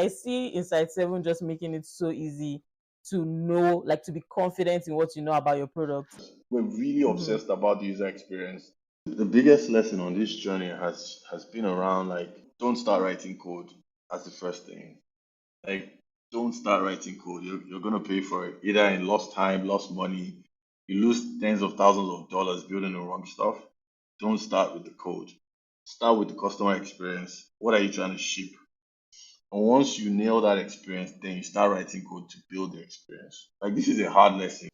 I see Insight7 just making it so easy to know, like to be confident in what you know about your product. We're really Hmm. obsessed about the user experience. The biggest lesson on this journey has been around like don't start writing code as the first thing. Like don't start writing code. You're gonna pay for it either in lost time, lost money. You lose tens of thousands of dollars building the wrong stuff. Don't start with the code. Start with the customer experience. What are you trying to ship? And once you nail that experience, then you start writing code to build the experience. Like this is a hard lesson.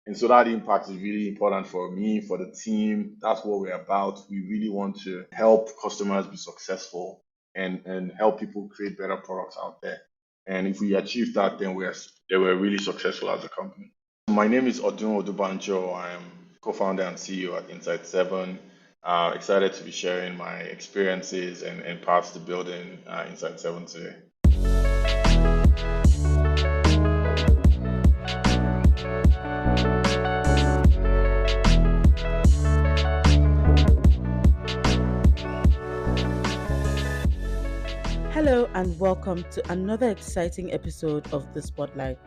And so that impact is really important for me, for the team. That's what we're about. We really want to help customers be successful and help people create better products out there. And if we achieve that, then we're really successful as a company. My name is Odun Odubanjo. I'm co-founder and CEO at Insight7. Excited to be sharing my experiences and paths to building Insight7 today. Hello, and welcome to another exciting episode of The Spotlight.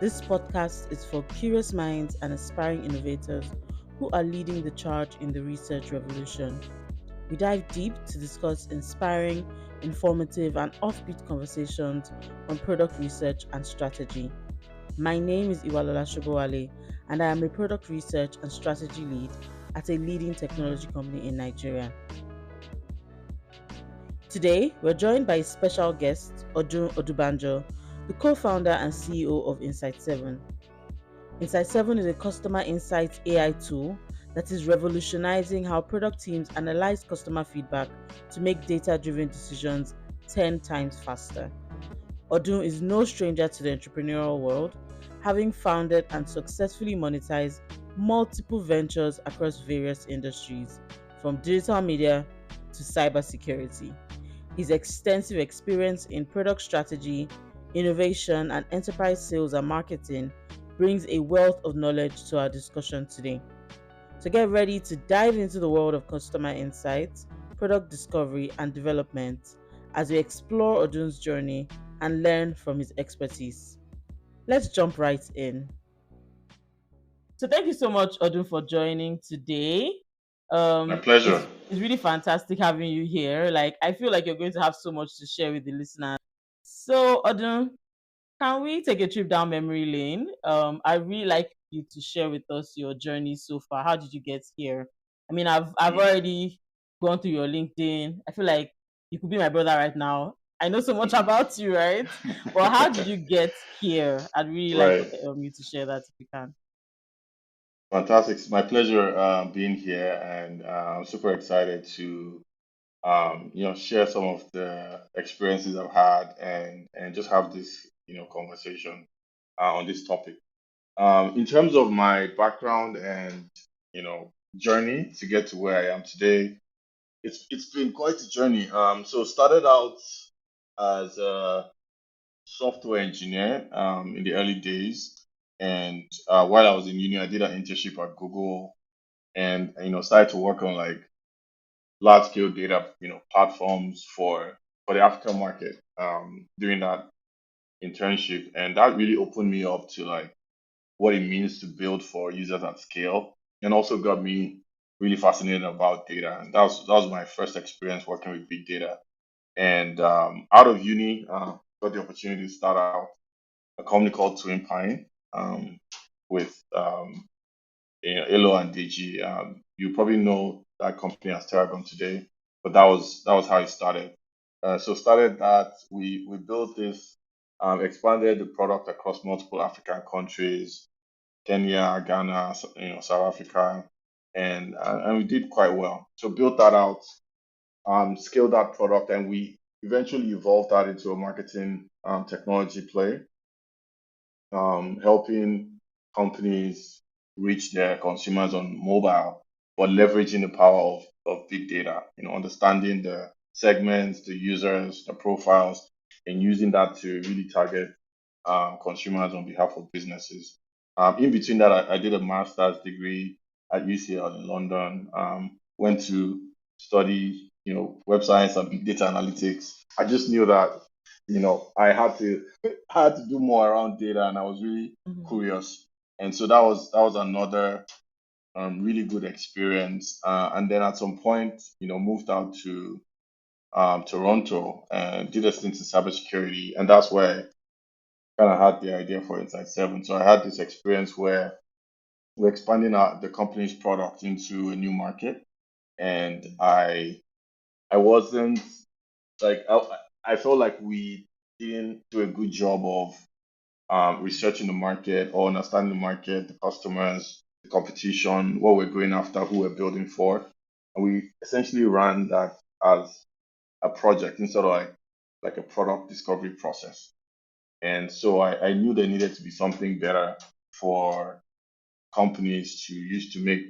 This podcast is for curious minds and aspiring innovators who are leading the charge in the research revolution. We dive deep to discuss inspiring, informative, and offbeat conversations on product research and strategy. My name is Iwalola Shobowale, and I am a product research and strategy lead at a leading technology company in Nigeria. Today, we're joined by a special guest, Odun Odubanjo, the co-founder and CEO of Insight7. Insight7 is a customer insights AI tool that is revolutionizing how product teams analyze customer feedback to make data-driven decisions 10 times faster. Odun is no stranger to the entrepreneurial world, having founded and successfully monetized multiple ventures across various industries, from digital media to cybersecurity. His extensive experience in product strategy, innovation, and enterprise sales and marketing brings a wealth of knowledge to our discussion today. So get ready to dive into the world of customer insights, product discovery, and development as we explore Odun's journey and learn from his expertise. Let's jump right in. So thank you so much, Odun, for joining today. My pleasure. It's really fantastic having you here. Like I feel like you're going to have so much to share with the listeners. So Odun, can we take a trip down memory lane? I really like you to share with us your journey so far. How did you get here? I mean, I've Mm. already gone through your LinkedIn. I feel like you could be my brother right now. I know so much about you, right? But how did you get here? I'd really like Right. you to share that if you can. Fantastic. It's my pleasure being here, and I'm super excited to share some of the experiences I've had and just have this conversation on this topic. In terms of my background and journey to get to where I am today, it's been quite a journey. So started out as a software engineer in the early days, and while I was in uni, I did an internship at Google, and started to work on like large scale data platforms for the African market during that internship, and that really opened me up to like what it means to build for users at scale, and also got me really fascinated about data. And that was my first experience working with big data. And out of uni, got the opportunity to start out a company called Twin Pine with Elo and Deji. You probably know that company as Terragon today, but that was how it started. So started that we built this, expanded the product across multiple African countries, Kenya, Ghana, South Africa, and we did quite well. So built that out, scaled that product, and we eventually evolved that into a marketing technology play, helping companies reach their consumers on mobile, but leveraging the power of big data, understanding the segments, the users, the profiles, and using that to really target consumers on behalf of businesses. In between that, I did a master's degree at UCL in London. Went to study, web science and big data analytics. I just knew that I had to had to do more around data, and I was really Mhm. curious. And so that was another really good experience. And then at some point, moved out to Toronto and did a stint in cybersecurity, and that's where I kind of had the idea for Insight7. So I had this experience where we're expanding the company's product into a new market, and I wasn't like I felt like we didn't do a good job of researching the market or understanding the market, the customers, the competition, what we're going after, who we're building for. And we essentially ran that as a project instead of like a product discovery process. And so I knew there needed to be something better for companies to use to make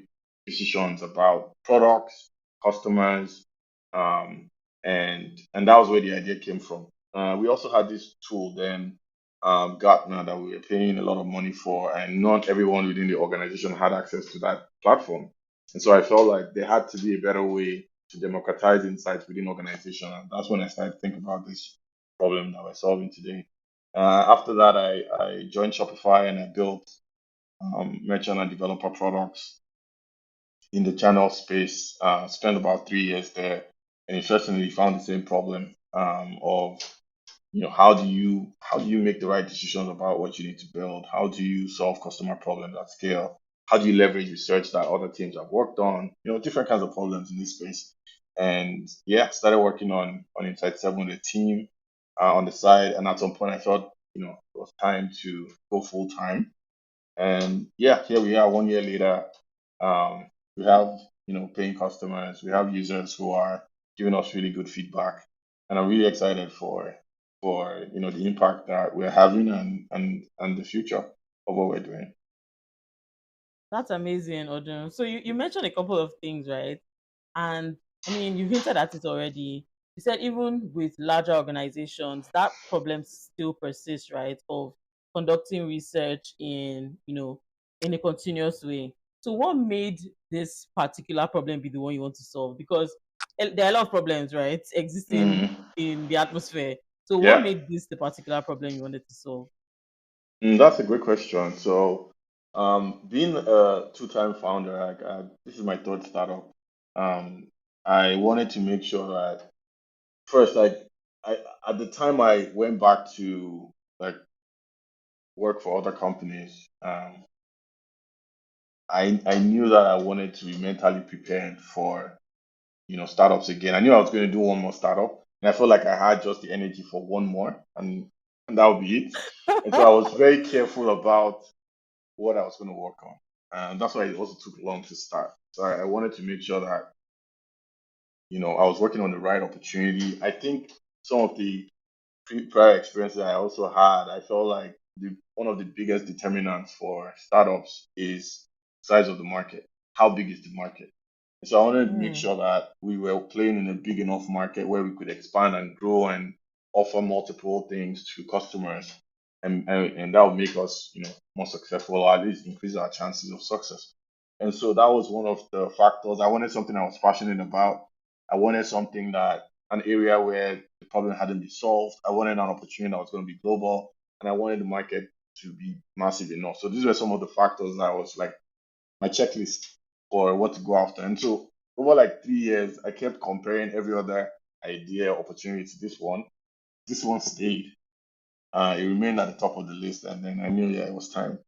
decisions about products, customers, um, and that was where the idea came from. We also had this tool then, Gartner, that we were paying a lot of money for, and not everyone within the organization had access to that platform. And so I felt like there had to be a better way to democratize insights within organization, and that's when I started thinking about this problem that we're solving today. After that, I joined Shopify and I built merchant and developer products in the channel space. Spent about 3 years there, and interestingly found the same problem of how do you make the right decisions about what you need to build? How do you solve customer problems at scale? How do you leverage research that other teams have worked on? Different kinds of problems in this space. And yeah, started working on Insight7 with a team on the side. And at some point, I thought it was time to go full time, and yeah, here we are 1 year later. We have, paying customers. We have users who are giving us really good feedback. And I'm really excited for the impact that we're having and the future of what we're doing. That's amazing, Odun. So you mentioned a couple of things, right? And I mean, you've hinted at it already. You said even with larger organizations, that problem still persists, right? Of conducting research in a continuous way. So what made this particular problem be the one you want to solve? Because there are a lot of problems, right, existing Mm, in the atmosphere. So what yeah. made this the particular problem you wanted to solve? That's a great question. So, being a two-time founder, this is my third startup. Um, I wanted to make sure that first, like, at the time I went back to like work for other companies, I knew that I wanted to be mentally prepared for startups again. I knew I was going to do one more startup, and I felt like I had just the energy for one more, and that would be it. And so I was very careful about what I was going to work on. And that's why it also took long to start. So I wanted to make sure that, I was working on the right opportunity. I think some of the prior experiences I also had, I felt like one of the biggest determinants for startups is size of the market. How big is the market? And so I wanted to make Hmm. sure that we were playing in a big enough market where we could expand and grow and offer multiple things to customers, and that would make us, more successful, or at least increase our chances of success. And so that was one of the factors. I wanted something I was passionate about. I wanted something that an area where the problem hadn't been solved. I wanted an opportunity that was going to be global, and I wanted the market to be massive enough. So these were some of the factors that was like my checklist for what to go after. And so over like 3 years, I kept comparing every other idea, opportunity to this one. This one stayed. It remained at the top of the list, and then I knew, yeah, it was time.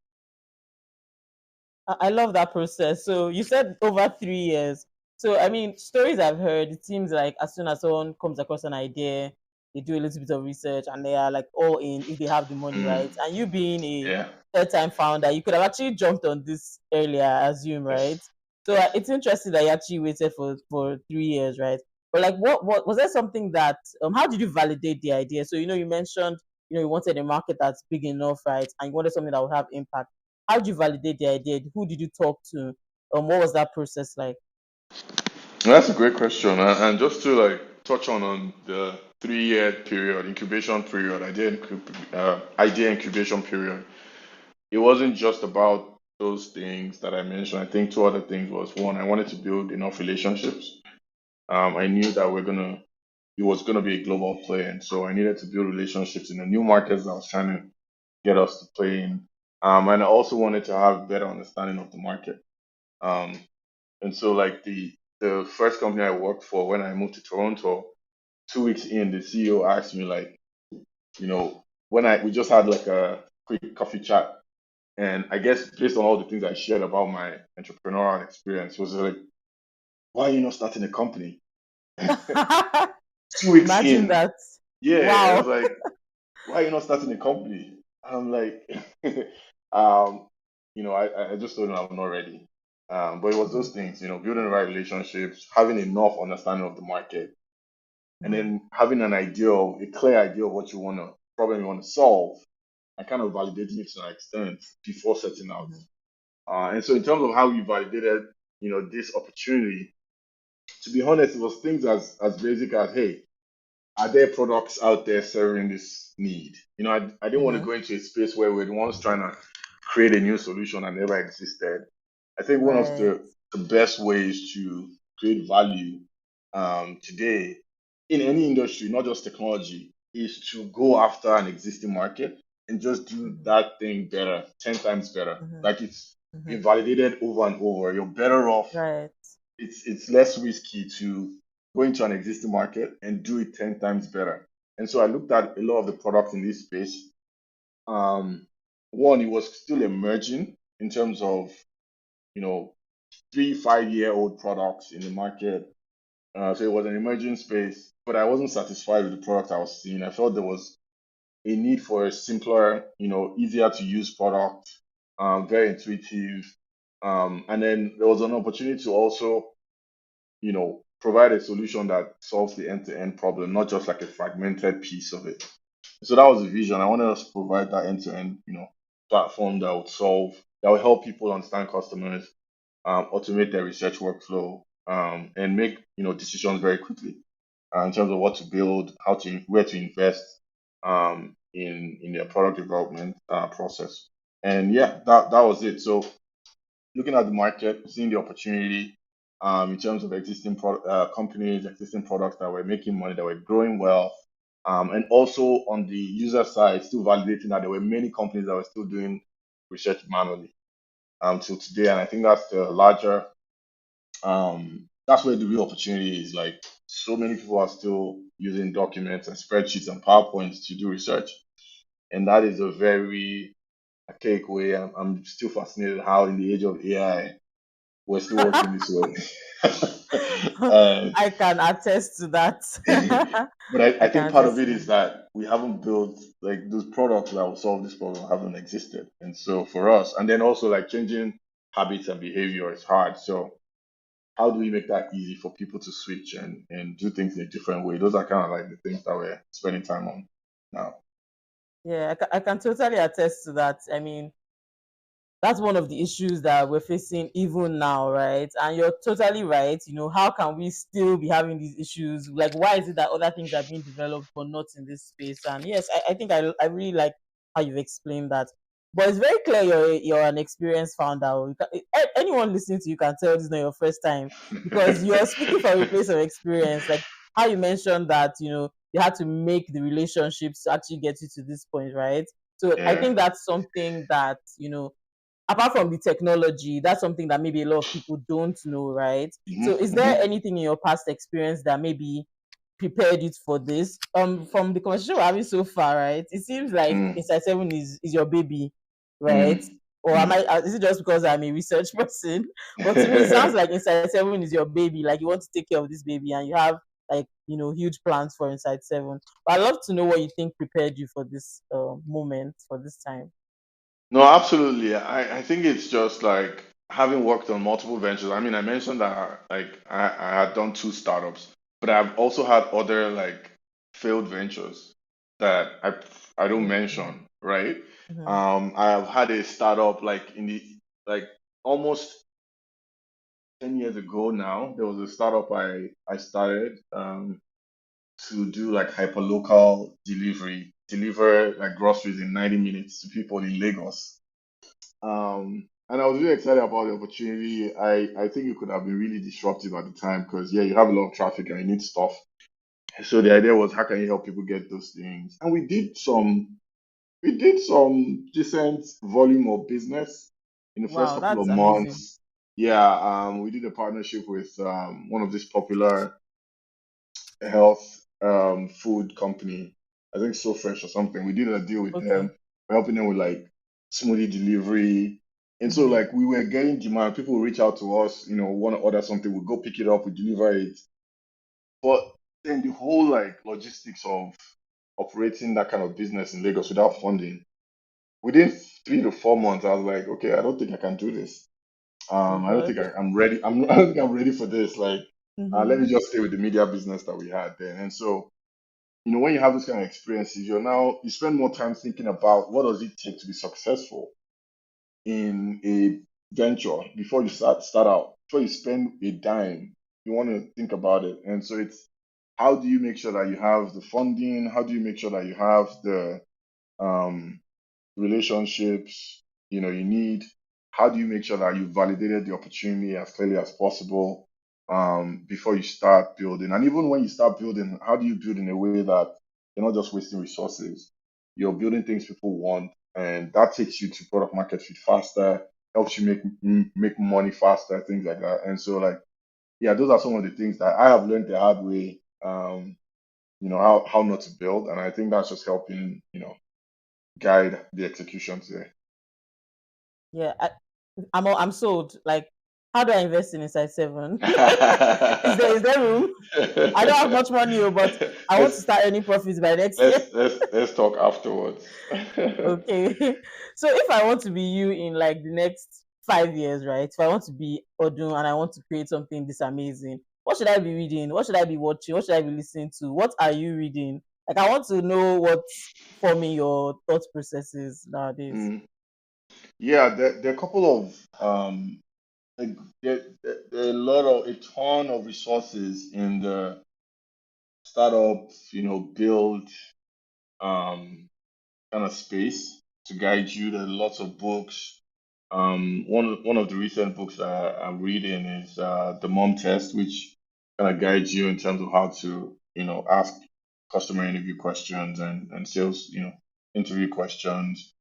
I love that process. So you said over 3 years. So I mean, stories I've heard, it seems like as soon as someone comes across an idea, they do a little bit of research and they are like all in if they have the money, Mm, right? And you being a yeah. third time founder, you could have actually jumped on this earlier, I assume, right? Yes. So Yes. it's interesting that you actually waited for 3 years, right? But like, what was there something that how did you validate the idea? So you mentioned you wanted a market that's big enough, right? And you wanted something that would have impact. How did you validate the idea? Who did you talk to? What was that process like? That's a great question. And just to like touch on the 3 year period, incubation period, idea incubation period, it wasn't just about those things that I mentioned. I think two other things was one, I wanted to build enough relationships. I knew that we're gonna it was going to be a global play. And so I needed to build relationships in the new markets that I was trying to get us to play in. And I also wanted to have better understanding of the market. Um, and so like the first company I worked for when I moved to Toronto, 2 weeks in, the CEO asked me like, when we just had like a quick coffee chat. And I guess based on all the things I shared about my entrepreneurial experience, was like, why are you not starting a company? 2 weeks Imagine in, that. yeah, it was Wow. like, why are you not starting a company? I'm like, um, I just told him I'm not ready. But it was those Mhm, things, building the right relationships, having enough understanding of the market, and mhm, then having a clear idea of what problem you want to solve, and kind of validating it to an extent before setting out. mhm, And so in terms of how we validated, this opportunity, to be honest, it was things as basic as, hey, are there products out there serving this need? I didn't want to mhm. go into a space where we're the ones trying to create a new solution that never existed. I think one of Right. the best ways to create value today in any industry, not just technology, is to go after an existing market and just do Mhm, that thing better, 10 times better. mhm, Like it's been mhm. validated over and over. You're better off. Right. It's less risky to go into an existing market and do it 10 times better. And so I looked at a lot of the products in this space. Um, One, it was still emerging in terms of, you know, 3, 5 year old products in the market. So it was an emerging space, but I wasn't satisfied with the product I was seeing. I felt there was a need for a simpler, easier to use product, very intuitive. And then there was an opportunity to also provide a solution that solves the end-to-end problem, not just like a fragmented piece of it. So that was the vision. I wanted us to provide that end-to-end, platform that would help people understand customers, automate their research workflow, and make decisions very quickly in terms of what to build, where to invest in their product development process. And yeah, that was it. So looking at the market, seeing the opportunity in terms of companies, existing products that were making money, that were growing well, and also on the user side, still validating that there were many companies that were still doing research manually till today. And I think that's that's where the real opportunity is. Like so many people are still using documents and spreadsheets and PowerPoints to do research, and that is a very archaic way. I'm still fascinated how in the age of AI we're still working this way. uh, I can attest to that. but I I think can part of attest to it that. is that we haven't built like those products that will solve this problem haven't existed. And so for us, and then also like changing habits and behavior is hard. So how do we make that easy for people to switch and do things in a different way? Those are kind of like the things that we're spending time on now. Yeah, I can totally attest to that. I mean, that's one of the issues that we're facing even now, right? And you're totally right. How can we still be having these issues? Like, why is it that other things are being developed but not in this space? And yes, I think I really like how you've explained that. But it's very clear you're an experienced founder. Anyone listening to you can tell this is not your first time because you're speaking from a place of experience. Like how you mentioned that you had to make the relationships to actually get you to this point, right? So I Yeah. think that's something that apart from the technology, that's something that maybe a lot of people don't know, right? So, is there Hmm. anything in your past experience that maybe prepared you for this? From the conversation we're having so far, right? It seems like Mm, Insight 7 is your baby, right? mm, Or am mm. I? Is it just because I'm a research person? But to me, it sounds like Insight 7 is your baby. Like you want to take care of this baby, and you have like huge plans for Insight 7. But I'd love to know what you think prepared you for this moment, for this time. No, absolutely. I think it's just like having worked on multiple ventures. I mean, I mentioned that like I had done 2 startups, but I've also had other like failed ventures that I don't Okay. mention, right? Mhm. I've had a startup like like almost 10 years ago now. There was a startup I started to do like hyperlocal delivery, deliver like groceries in 90 minutes to people in Lagos. And I was really excited about the opportunity. I think it could have been really disruptive at the time because, yeah, you have a lot of traffic and you need stuff. So the idea was, how can you help people get those things? And we did some decent volume of business in the first Wow, couple of that's amazing. months. Yeah, we did a partnership with one of these popular health food company. I think So Fresh or something. We did a deal with Okay. them. We're helping them with like smoothie delivery. And so Mm-hmm. like we were getting demand. People would reach out to us, want to order something, we go pick it up, we deliver it. But then the whole like logistics of operating that kind of business in Lagos without funding, within 3 to 4 months, I was like, okay, I don't think I can do this. Oh I don't God. think I'm ready. I don't think I'm ready for this. Like, let Mm-hmm. me just stay with the media business that we had then. And so, when you have those kind of experiences, you spend more time thinking about what does it take to be successful in a venture before you start out. Before you spend a dime, you want to think about it. And so it's, how do you make sure that you have the funding? How do you make sure that you have the um relationships you need? How do you make sure that you validated the opportunity as clearly as possible before you start building? And even when you start building, how do you build in a way that you're not just wasting resources? You're building things people want, and that takes you to product market fit faster, helps you make money faster, things like that. And so, like, yeah, those are some of the things that I have learned the hard way. How not to build, and I think that's just helping guide the execution today. Yeah, I'm sold. Like, how do I invest in Insight 7? Is there room? I don't have much money, but I want to let's start earning profits by next year. let's talk afterwards. Okay. So if I want to be you in like the next 5 years, right? If I want to be Odun and I want to create something this amazing, what should I be reading? What should I be watching? What should I be listening to? What are you reading? Like, I want to know what's forming your thought processes nowadays. Mm. Yeah, there are a couple of there are a ton of resources in the startup, build kind of space to guide you. There are lots of books. One of the recent books that I'm reading is The Mom Test, which kind of guides you in terms of how to, ask customer interview questions and sales, interview questions.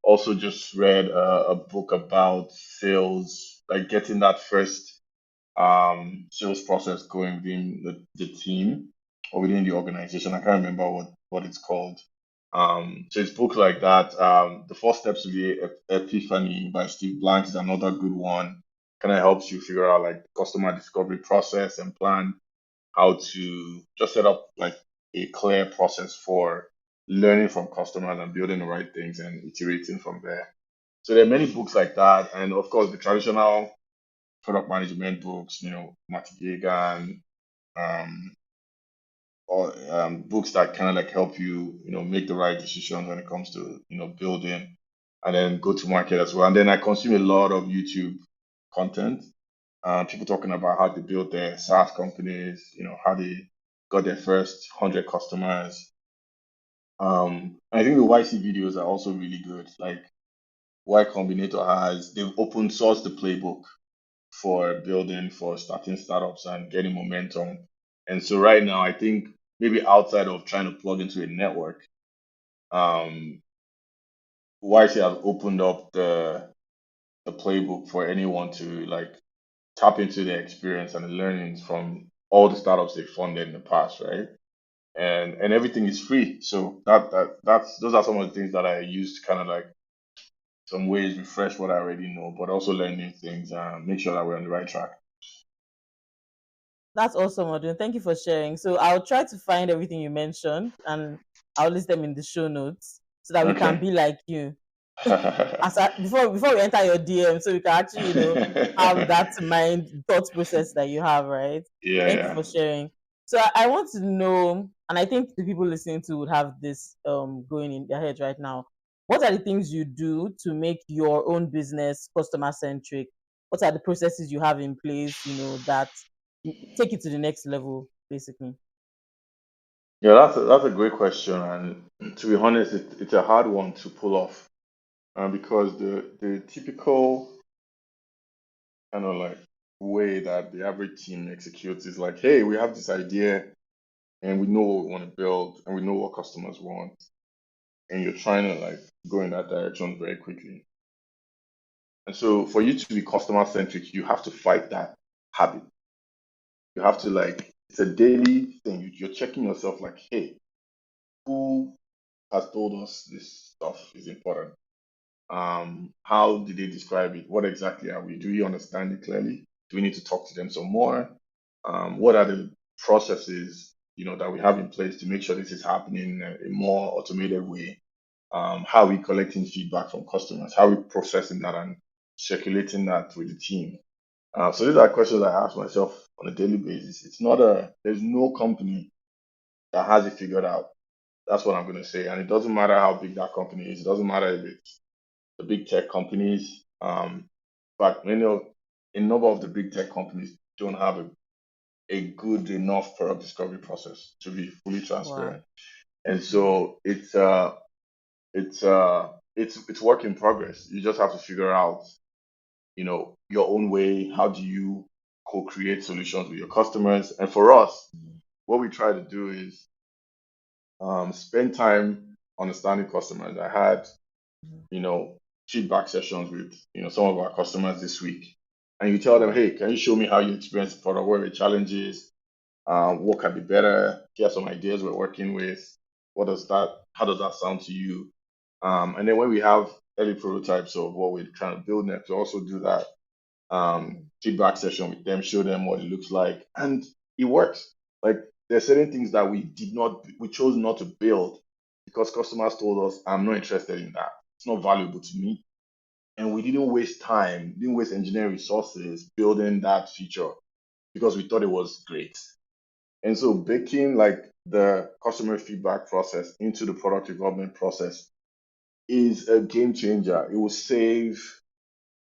Also, just read a book about sales, like getting that first sales process going within the team or within the organization. I can't remember what it's called. So it's books like that. The Four Steps to the Epiphany by Steve Blank is another good one. Kind of helps you figure out like the customer discovery process and plan how to just set up like a clear process for learning from customers and building the right things and iterating from there. So there are many books like that, and of course the traditional product management books, Marty Gagan, um, or books that kind of like help you, make the right decisions when it comes to, building and then go to market as well. And then I consume a lot of YouTube content, people talking about how they built their SaaS companies, how they got their first 100 customers. I think the YC videos are also really good. Like Y Combinator they've open sourced the playbook for building, for starting startups and getting momentum. And so right now, I think maybe outside of trying to plug into a network, um, YC has opened up the playbook for anyone to like tap into the experience and the learnings from all the startups they funded in the past, right? And everything is free. So that's those are some of the things that I use to kind of like some ways refresh what I already know, but also learn new things and make sure that we're on the right track. That's awesome, Odun. Thank you for sharing. So I'll try to find everything you mentioned and I'll list them in the show notes so that we can Okay. be like you. Before we enter your DM, so we can actually, have that mind thought process that you have, right? Yeah, Thank you yeah. for sharing. So I want to know, and I think the people listening to would have this going in their heads right now. What are the things you do to make your own business customer centric? What are the processes you have in place, that take it to the next level, basically? Yeah, that's a great question, and to be honest, it's a hard one to pull off, because the typical kind of like way that the average team executes is like, hey, we have this idea, and we know what we want to build, and we know what customers want, and you're trying to like go in that direction very quickly. And so for you to be customer centric, you have to fight that habit. You have to like, it's a daily thing. You're checking yourself like, hey, who has told us this stuff is important? How did they describe it? What exactly are we? Do we understand it clearly? Do we need to talk to them some more? What are the processes, that we have in place to make sure this is happening in a more automated way? How are we collecting feedback from customers? How are we processing that and circulating that with the team? So these are questions I ask myself on a daily basis. There's no company that has it figured out. That's what I'm going to say. And it doesn't matter how big that company is. It doesn't matter if it's the big tech companies. But a number of the big tech companies don't have a good enough product discovery process to be fully Wow. transparent. And Mm. so it's work in progress. You just have to figure out, your own way. How do you co-create solutions with your customers? And for us, what we try to do is spend time understanding customers. I had, you know, feedback sessions with, some of our customers this week. And you tell them, hey, can you show me how you experience the product? What are the challenges? What can be better? Here are some ideas we're working with. How does that sound to you? And then when we have early prototypes of what we're trying to build next, we also do that feedback session with them, show them what it looks like, and it works. Like there are certain things that we chose not to build because customers told us, "I'm not interested in that. It's not valuable to me." And we didn't waste time, didn't waste engineering resources building that feature because we thought it was great. And so baking like the customer feedback process into the product development process is a game changer. It will save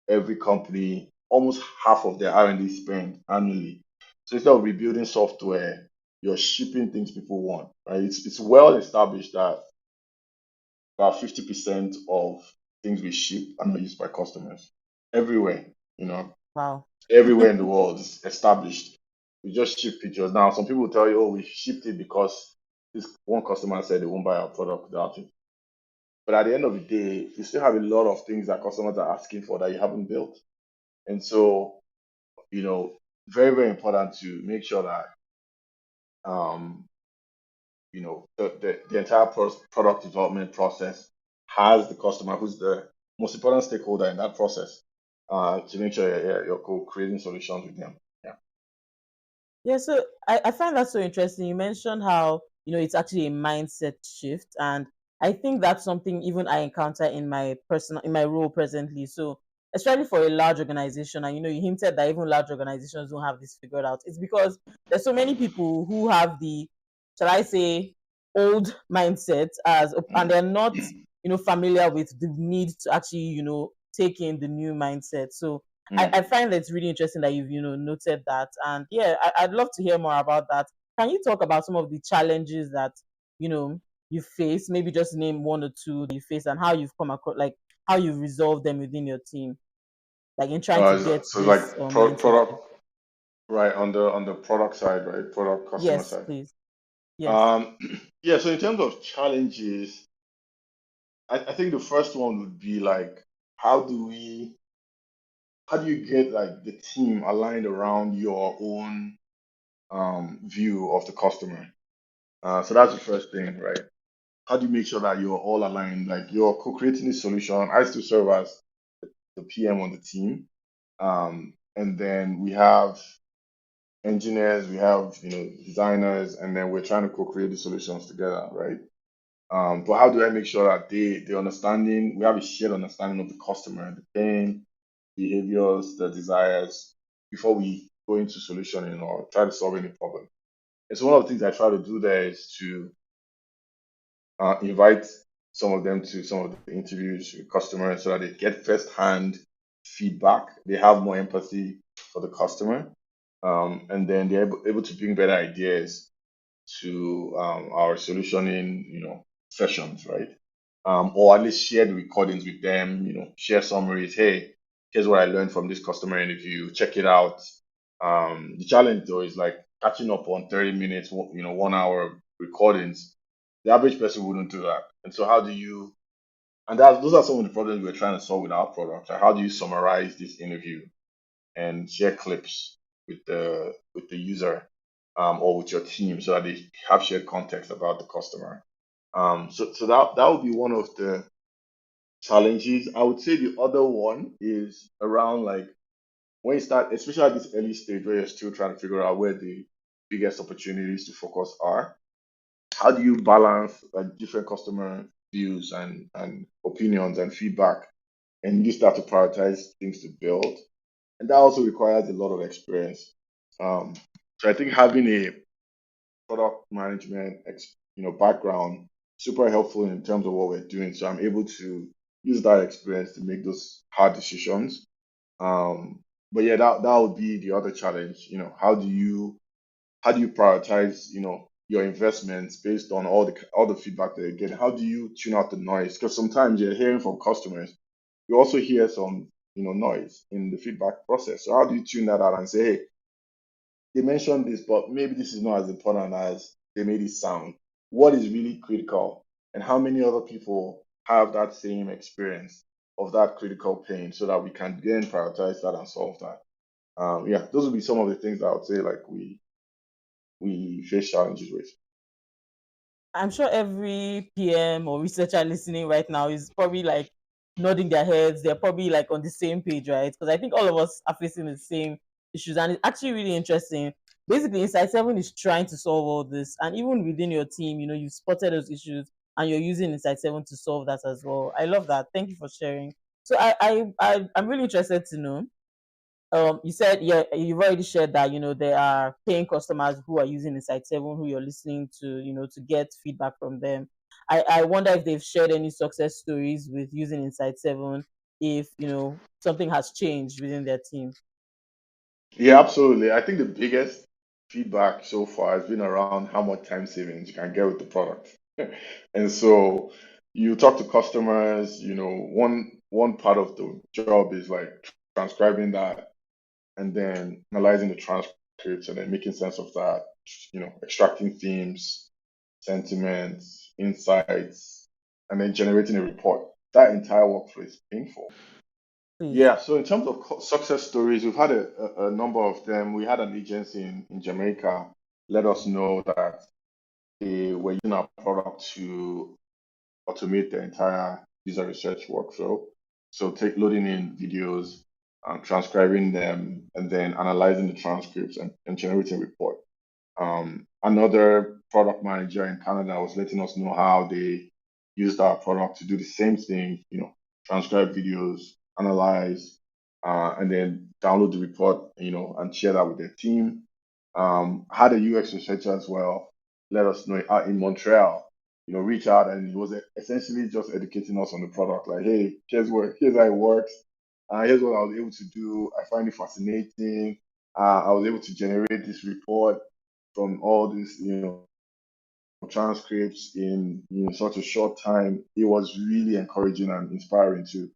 every company almost half of their R&D spend annually. So instead of rebuilding software, you're shipping things people want, right? It's well established that about 50% of things we ship are not used by customers everywhere, you know, Wow. everywhere in the world is established. We just ship features. Now, some people will tell you, oh, we shipped it because this one customer said they won't buy our product without it. But at the end of the day, you still have a lot of things that customers are asking for that you haven't built. And so you know, very, very important to make sure that um, the entire product development process has the customer who's the most important stakeholder in that process to make sure you're co-creating solutions with them. Yeah. Yeah, so I find that so interesting. You mentioned how, it's actually a mindset shift. And I think that's something even I encounter in my role presently. So especially for a large organization, and you hinted that even large organizations don't have this figured out. It's because there's so many people who have the, shall I say, old mindset and Mm. they're not, familiar with the need to actually, take in the new mindset. So I Mm. find that it's really interesting that you've noted that, and yeah, I'd love to hear more about that. Can you talk about some of the challenges that you know you face? Maybe just name one or two that you face and how you've come across, like how you've resolved them within your team, like in trying to get So it's this like mindset product, shift. right, on the product side, right? Product customer Yes, side. please. Yes. Um, yeah, so in terms of challenges, I think the first one would be like, how do we how do you get like the team aligned around your own view of the customer? So that's the first thing, right? How do you make sure that you're all aligned? Like you're co-creating a solution. I still serve as the PM on the team, and then we have engineers, we have designers, and then we're trying to co-create the solutions together, right? But how do I make sure that we have a shared understanding of the customer, the pain, behaviors, the desires before we go into solutioning or try to solve any problem. And so one of the things I try to do there is to invite some of them to some of the interviews with customers so that they get first-hand feedback. They have more empathy for the customer, and then they're able to bring better ideas to our solutioning, sessions, right? Or at least share the recordings with them, share summaries. Hey, here's what I learned from this customer interview. Check it out. The challenge though is like catching up on 30 minutes, 1 hour recordings. The average person wouldn't do that. And so how do you, and that those are some of the problems we're trying to solve with our product. Like how do you summarize this interview and share clips with the user, or with your team so that they have shared context about the customer. So that would be one of the challenges. I would say the other one is around like when you start, especially at this early stage where you're still trying to figure out where the biggest opportunities to focus are. How do you balance different customer views and opinions and feedback, and you start to prioritize things to build? And that also requires a lot of experience. Um, so I think having a product management background super helpful in terms of what we're doing. So I'm able to use that experience to make those hard decisions. But yeah, that would be the other challenge. How do you prioritize your investments based on all the feedback that you're getting? How do you tune out the noise? Because sometimes you're hearing from customers, you also hear some noise in the feedback process. So how do you tune that out and say, hey, they mentioned this, but maybe this is not as important as they made it sound. What is really critical, and how many other people have that same experience of that critical pain, so that we can then prioritize that and solve that. Yeah, those would be some of the things that I would say like we face challenges with. I'm sure every PM or researcher listening right now is probably like nodding their heads. They're probably like on the same page, right? Because I think all of us are facing the same issues, and it's actually really interesting. Basically, Insight 7 is trying to solve all this, and even within your team, you've spotted those issues, and you're using Insight 7 to solve that as well. I love that. Thank you for sharing. So I'm really interested to know, you said, yeah, you've already shared that there are paying customers who are using Insight 7, who you're listening to, to get feedback from them. I wonder if they've shared any success stories with using Insight 7, if something has changed within their team. Yeah, absolutely. I think the biggest feedback so far has been around how much time savings you can get with the product. And so you talk to customers, one part of the job is like transcribing that and then analyzing the transcripts and then making sense of that, extracting themes, sentiments, insights, and then generating a report. That entire workflow is painful. Please. Yeah, so in terms of success stories, we've had a number of them. We had an agency in Jamaica let us know that they were using our product to automate their entire user research workflow. So take loading in videos, transcribing them, and then analyzing the transcripts and generating a report. Another product manager in Canada was letting us know how they used our product to do the same thing, transcribe videos, analyze, and then download the report, and share that with their team. Had a UX researcher as well let us know out in Montreal, reach out, and he was essentially just educating us on the product. Like, hey, here's how it works. Here's what I was able to do. I find it fascinating. I was able to generate this report from all these, transcripts in such a short time. It was really encouraging and inspiring to,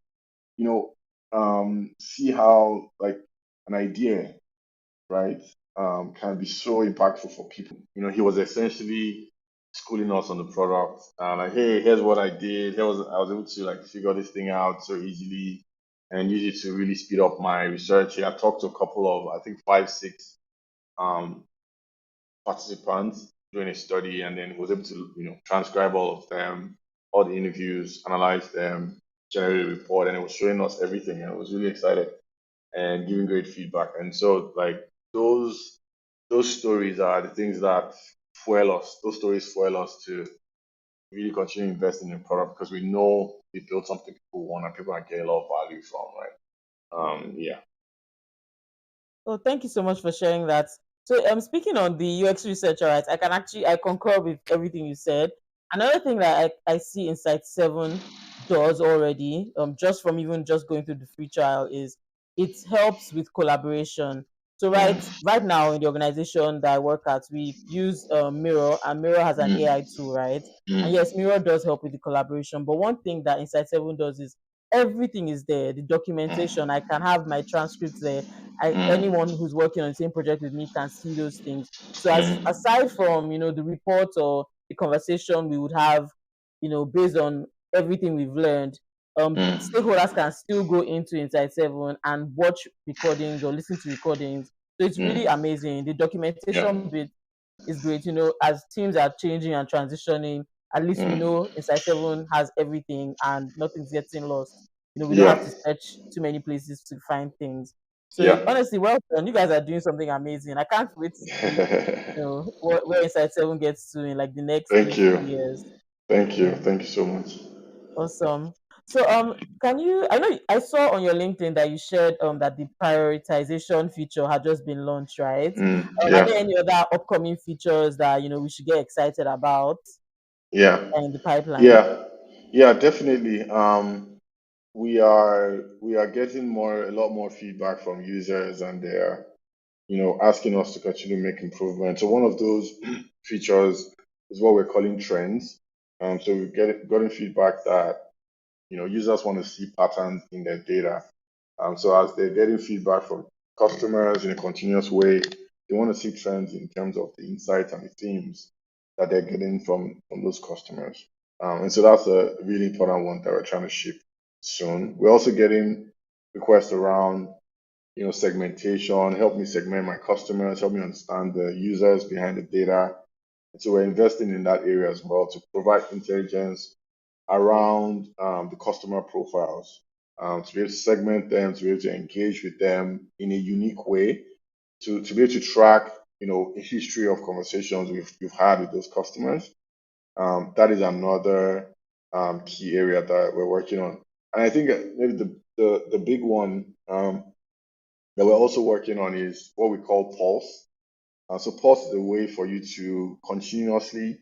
you know, see how like an idea, right, can be so impactful for people. He was essentially schooling us on the product. Like, hey, here's what I did. I was able to like figure this thing out so easily and use it to really speed up my research. I talked to a couple of, I think, five, six um, participants during a study, and then was able to transcribe all of them, all the interviews, analyze them, generate a report, and it was showing us everything. And I was really excited and giving great feedback. And so like those stories are the things that fuel us. Those stories fuel us to really continue investing in the product because we know we built something people want and people are getting a lot of value from, right? Yeah. Oh, thank you so much for sharing that. So, speaking on the UX researcher, right, I concur with everything you said. Another thing that I see Insight 7 does already, just from even just going through the free trial, is it helps with collaboration. So right now in the organization that I work at, we use Mirror, and Mirror has an Mm, AI tool, right? And mm, yes, Mirror does help with the collaboration. But one thing that Insight 7 does is everything is there. The documentation, I can have my transcripts there. Anyone who's working on the same project with me can see those things. So aside from the report or the conversation we would have, based on everything we've learned, stakeholders can still go into Insight7 and watch recordings or listen to recordings. So it's really amazing. The Yeah. documentation bit is great. As teams are changing and transitioning, at least we Mm. know Insight7 has everything and nothing's getting lost. We don't Yeah. have to search too many places to find things. So Yeah. honestly, well done. You guys are doing something amazing. I can't wait to see, where Insight7 gets to in like the next three, Thank four you. years. Thank you. Yeah. Thank you so much. Awesome. So can you I know I saw on your LinkedIn that you shared that the prioritization feature had just been launched, right? Are Yeah. there any other upcoming features that we should get excited about Yeah. in the pipeline? Yeah. Yeah, definitely. We are getting a lot more feedback from users, and they're asking us to continue to make improvements. So one of those features is what we're calling trends. So we've gotten feedback that users want to see patterns in their data. So as they're getting feedback from customers in a continuous way, they want to see trends in terms of the insights and the themes that they're getting from those customers. And so that's a really important one that we're trying to ship soon. We're also getting requests around segmentation, help me segment my customers, help me understand the users behind the data. And so we're investing in that area as well to provide intelligence around the customer profiles, to be able to segment them, to be able to engage with them in a unique way, to be able to track, a history of conversations you've had with those customers. That is another key area that we're working on. And I think maybe the big one that we're also working on is what we call Pulse. So Pulse is a way for you to continuously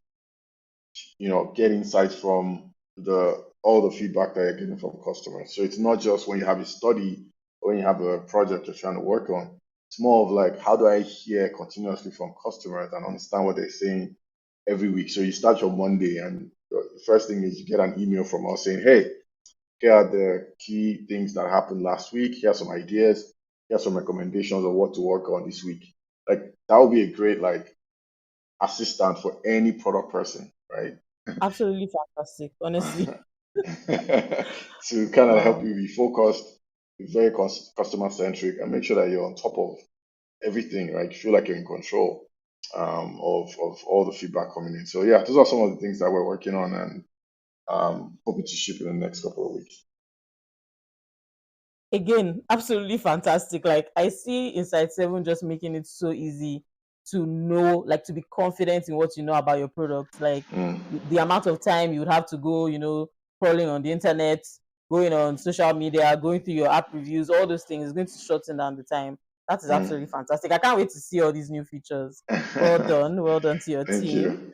get insights from the all the feedback that you're getting from customers. So it's not just when you have a study or when you have a project you're trying to work on. It's more of like, how do I hear continuously from customers and understand what they're saying every week? So you start your Monday, and the first thing is you get an email from us saying, hey, here are the key things that happened last week. Here are some ideas. Here are some recommendations of what to work on this week. Like that would be a great assistant for any product person, right? Absolutely fantastic, honestly. To kind of help Wow. you be focused, be very customer centric, and make sure that you're on top of everything, right? You feel like you're in control of all the feedback coming in. So yeah, those are some of the things that we're working on, and hoping to ship in the next couple of weeks. Again, absolutely fantastic. Like I see Insight7 just making it so easy to know, like to be confident in what you know about your product. Like Mm, the amount of time you would have to go, crawling on the internet, going on social media, going through your app reviews, all those things is going to shorten down the time. That is absolutely mm. fantastic. I can't wait to see all these new features. Well done. Well done to your Thank team. you.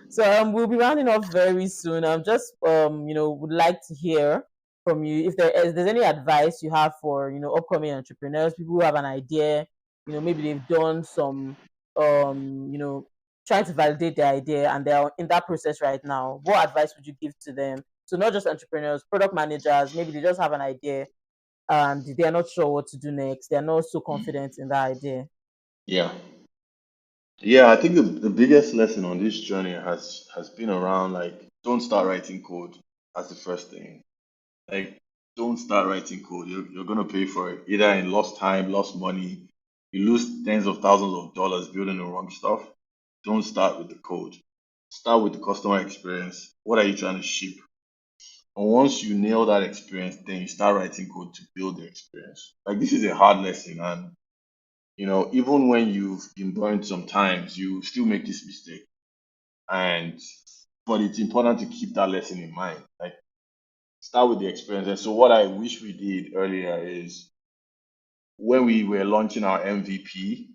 So we'll be rounding off very soon. Just would like to hear from you if there's any advice you have for upcoming entrepreneurs, people who have an idea, maybe they've done some trying to validate their idea and they're in that process right now. What advice would you give to them? So not just entrepreneurs, product managers, maybe they just have an idea and they are not sure what to do next. They're not so confident in that idea. Yeah. Yeah, I think the biggest lesson on this journey has been around like, don't start writing code as the first thing. Like, don't start writing code. You're gonna pay for it, either in lost time, lost money. You lose tens of thousands of dollars building the wrong stuff. Don't start with the code. Start with the customer experience. What are you trying to ship? And once you nail that experience, then you start writing code to build the experience. Like this is a hard lesson, and even when you've been burned sometimes, you still make this mistake. And but it's important to keep that lesson in mind. Like start with the experience. And so what I wish we did earlier is when we were launching our MVP,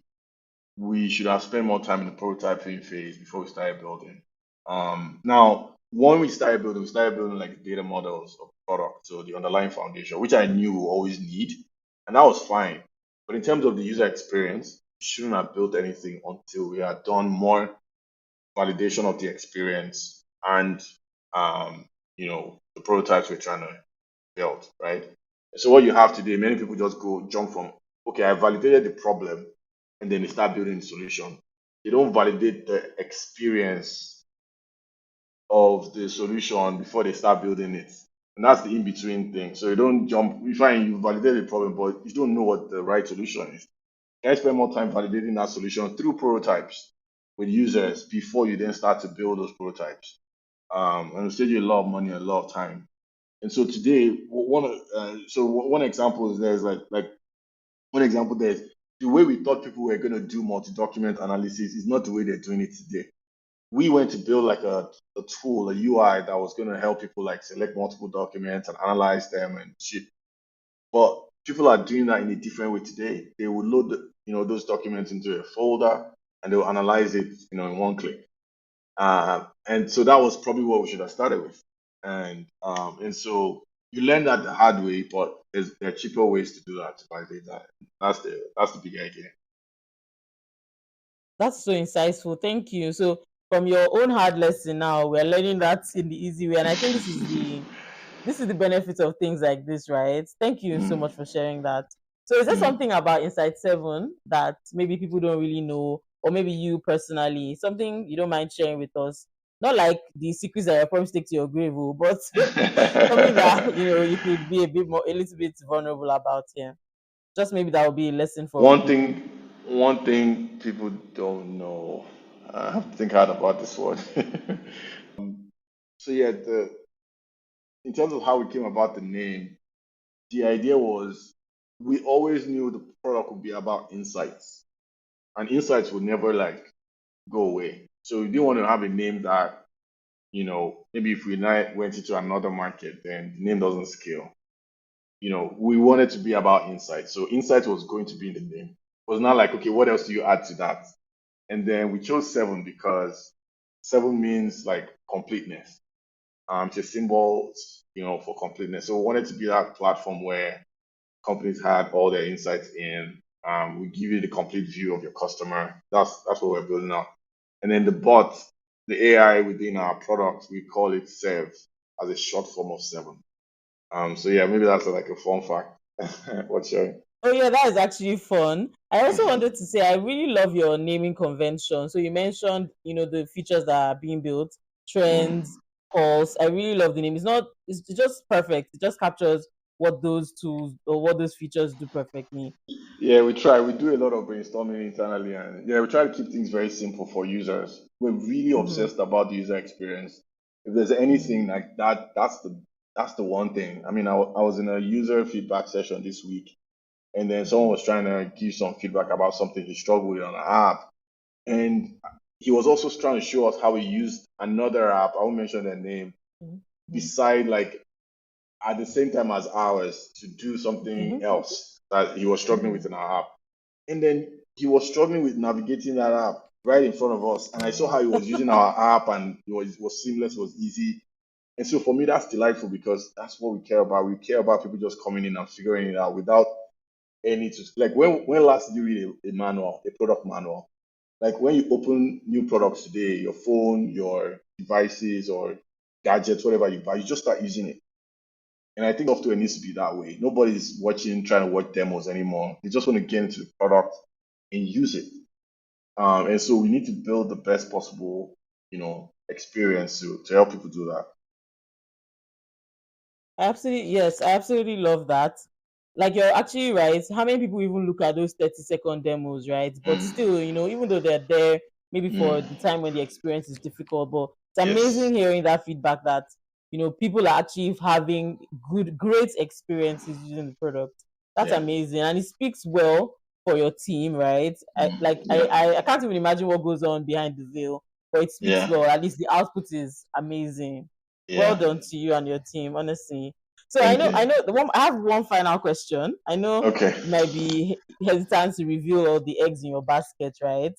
we should have spent more time in the prototyping phase before we started building. Now, when we started building like data models of product, so the underlying foundation, which I knew we always need, and that was fine. But in terms of the user experience, we shouldn't have built anything until we had done more validation of the experience and the prototypes we're trying to built, right? So what you have today, many people just go jump from, okay, I validated the problem, and then they start building the solution. They don't validate the experience of the solution before they start building it. And that's the in-between thing. So you don't jump, you find you validate the problem, but you don't know what the right solution is. You can spend more time validating that solution through prototypes with users before you then start to build those prototypes. And it'll save you a lot of money, a lot of time. And so today, one example is there's like one example there's the way we thought people were going to do multi-document analysis is not the way they're doing it today. We went to build like a tool, a UI that was going to help people like select multiple documents and analyze them and shit. But people are doing that in a different way today. They will load those documents into a folder and they'll analyze it in one click. And so that was probably what we should have started with. And so you learn that the hard way, but there are cheaper ways to do that to validate that. That's the big idea. That's so insightful. Thank you. So from your own hard lesson now, we're learning that in the easy way. And I think this is the benefit of things like this, right? Thank you so Mm, much for sharing that. So is there mm. something about Insight7 that maybe people don't really know, or maybe you personally, something you don't mind sharing with us? Not like the secrets that I promise to take to your grave, oh, but something that you could be a little bit vulnerable about here. Just maybe that will be a lesson for One people. thing, one thing people don't know. I have to think hard about this one. So yeah, in terms of how we came about the name, the idea was we always knew the product would be about insights, and insights would never like go away. So we didn't want to have a name that maybe if we now went into another market, then the name doesn't scale. We wanted to be about insight. So insight was going to be in the name. It was not like, okay, what else do you add to that? And then we chose seven because seven means like completeness. It's a symbol, for completeness. So we wanted to be that platform where companies had all their insights in. We give you the complete view of your customer. That's what we're building out. And then the bot, the AI within our product, we call it Serve as a short form of seven. So yeah, maybe that's like a fun fact. What's your Oh yeah, that is actually fun. I also wanted to say I really love your naming convention. So you mentioned, the features that are being built, trends, calls. I really love the name. It's just perfect. It just captures what those tools or what those features do perfectly. Yeah, we try. We do a lot of brainstorming internally, and yeah, we try to keep things very simple for users. We're really Mm-hmm. obsessed about the user experience. If there's Mm-hmm. anything like that, that's the one thing. I mean, I was in a user feedback session this week, and then someone was trying to give some feedback about something he struggled with on an app, and he was also trying to show us how he used another app. I won't mention their name. Mm-hmm. Beside, like at the same time as ours, to do something Mm-hmm. else that he was struggling Mm-hmm. with in our app. And then he was struggling with navigating that app right in front of us. And I saw how he was using our app and it was seamless, it was easy. And so for me, that's delightful because that's what we care about. We care about people just coming in and figuring it out without any to like when last did you read a manual, a product manual? Like when you open new products today, your phone, your devices or gadgets, whatever you buy, you just start using it. And I think software needs to be that way. Nobody's trying to watch demos anymore. They just want to get into the product and use it. And so we need to build the best possible, experience to help people do that. Absolutely, yes, I absolutely love that. Like you're actually right. How many people even look at those 30-second demos, right? But Mm, still, even though they're there, maybe for the mm, time when the experience is difficult, but it's yes. amazing hearing that feedback that people are actually having great experiences using the product. That's Yeah. amazing, and it speaks well for your team, right? I like Yeah. I can't even imagine what goes on behind the veil, but it speaks Yeah. well. At least the output is amazing. Well Yeah. done to you and your team, honestly. So I Thank know, I you. know. I have one final question. I know Okay. you might be hesitant to reveal all the eggs in your basket, right?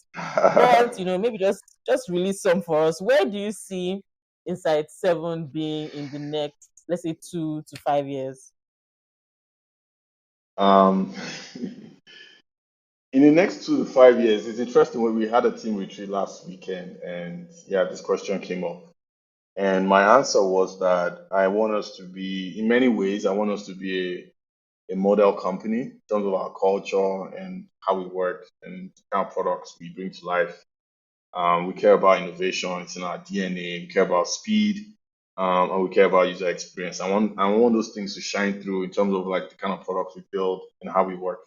But maybe just release some for us. Where do you see Insight7 being in the next, let's say, 2 to 5 years? um, in the next 2 to 5 years, it's interesting when we had a team retreat last weekend, and yeah, this question came up. And my answer was that I want us to be, in many ways, I want us to be a model company in terms of our culture and how we work and the kind of products we bring to life. We care about innovation, it's in our DNA. We care about speed, and we care about user experience. I want those things to shine through in terms of like the kind of products we build and how we work.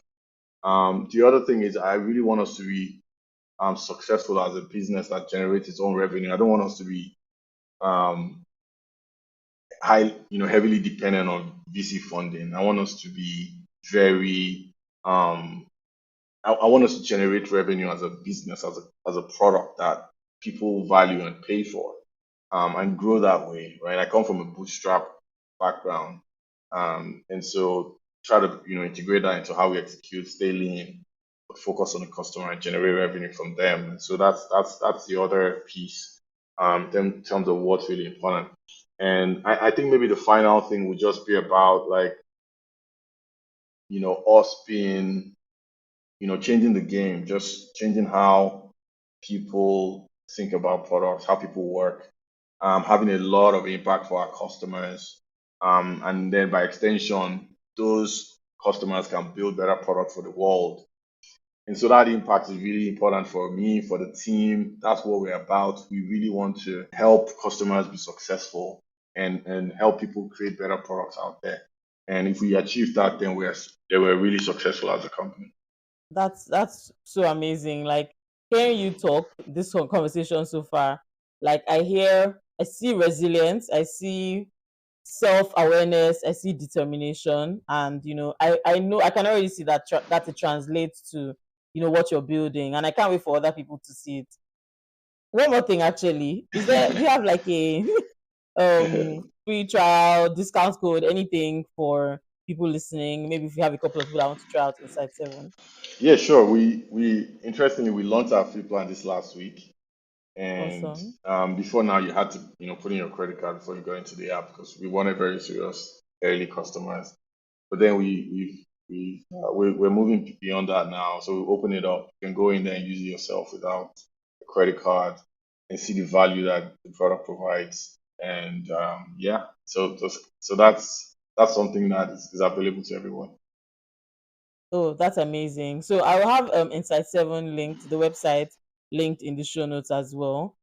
The other thing is I really want us to be successful as a business that generates its own revenue. I don't want us to be um, heavily dependent on VC funding. I want us to be very um, I want us to generate revenue as a business, as a product that people value and pay for, and grow that way, right? I come from a bootstrap background, and so try to integrate that into how we execute, stay lean, but focus on the customer and generate revenue from them. And so that's the other piece, in terms of what's really important. And I think maybe the final thing would just be about like us being changing the game, just changing how people think about products, how people work, having a lot of impact for our customers. And then by extension, those customers can build better products for the world. And so that impact is really important for me, for the team. That's what we're about. We really want to help customers be successful and help people create better products out there. And if we achieve that, then we're really successful as a company. That's so amazing. Like hearing you talk this whole conversation so far, like I see resilience, I see self-awareness, I see determination, and I know I can already see that it translates to what you're building, and I can't wait for other people to see it. One more thing, actually, do you have like a free trial discount code, anything for people listening? Maybe if you have a couple of people that want to try out Insight 7. Yeah, sure. We interestingly we launched our free plan this last week, and Awesome. before now you had to put in your credit card before you go into the app because we wanted very serious early customers. But then we're moving beyond that now, so we open it up. You can go in there and use it yourself without a credit card and see the value that the product provides. And yeah, so that's something that is available to everyone. Oh, that's amazing. So I will have Insight 7 linked, the website linked in the show notes as well.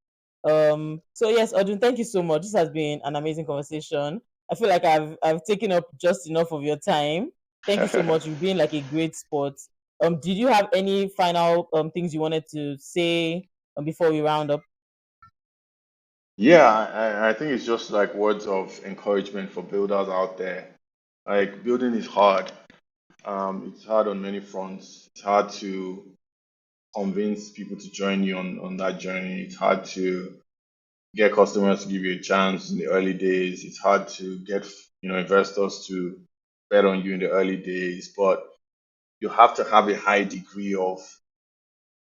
So yes, Odun, thank you so much. This has been an amazing conversation. I feel like I've taken up just enough of your time. Thank you so much. You've been like a great sport. Did you have any final things you wanted to say before we round up? Yeah, I think it's just like words of encouragement for builders out there. Like building is hard. It's hard on many fronts. It's hard to convince people to join you on that journey. It's hard to get customers to give you a chance in the early days. It's hard to get investors to bet on you in the early days. But you have to have a high degree of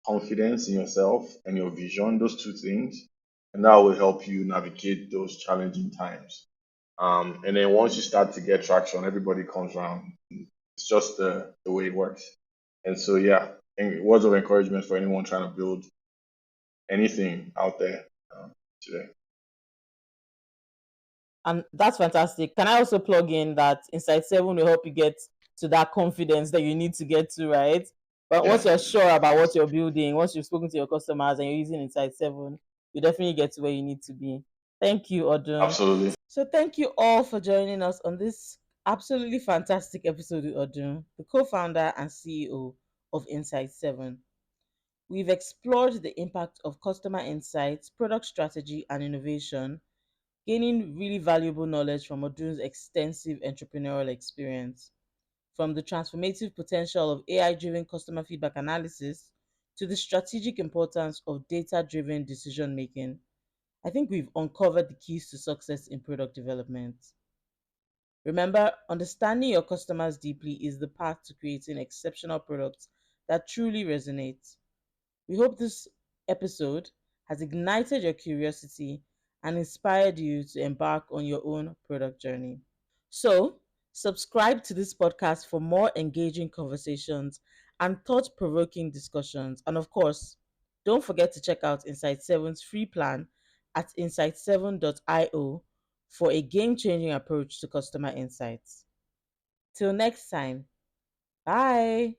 confidence in yourself and your vision. Those two things, and that will help you navigate those challenging times. And then once you start to get traction, everybody comes around. It's just the way it works. And so, yeah, and words of encouragement for anyone trying to build anything out there today. And that's fantastic. Can I also plug in that Insight 7 will help you get to that confidence that you need to get to, right? But Yeah, once you're sure about what you're building, once you've spoken to your customers and you're using Insight 7, you definitely get to where you need to be. Thank you, Odun. absolutely. So thank you all for joining us on this absolutely fantastic episode with Odun, the co-founder and CEO of Insight 7. We've explored the impact of customer insights, product strategy, and innovation, gaining really valuable knowledge from Odun's extensive entrepreneurial experience. From the transformative potential of AI driven customer feedback analysis to the strategic importance of data driven decision making, I think we've uncovered the keys to success in product development. Remember, understanding your customers deeply is the path to creating exceptional products that truly resonate. We hope this episode has ignited your curiosity and inspired you to embark on your own product journey. So, subscribe to this podcast for more engaging conversations and thought provoking discussions. And of course, don't forget to check out Insight 7's free plan at insight7.io for a game changing approach to customer insights. Till next time, bye.